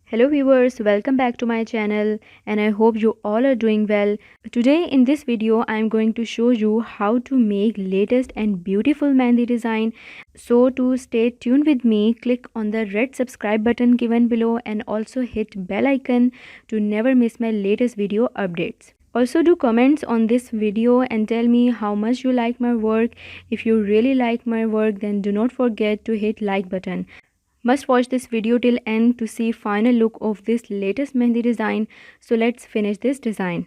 Hello viewers, welcome back to my channel and I hope you all are doing well. Today in this video I am going to show you how to make latest and beautiful mehndi design. So to stay tuned with me, click on the red subscribe button given below and also hit bell icon to never miss my latest video updates. Also do comments on this video and tell me how much you like my work. If you really like my work, then do not forget to hit like button. Must watch this video till end to see final look of this latest mehndi design. So let's finish this design.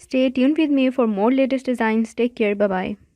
Stay tuned with me for more latest designs. Take care. Bye bye.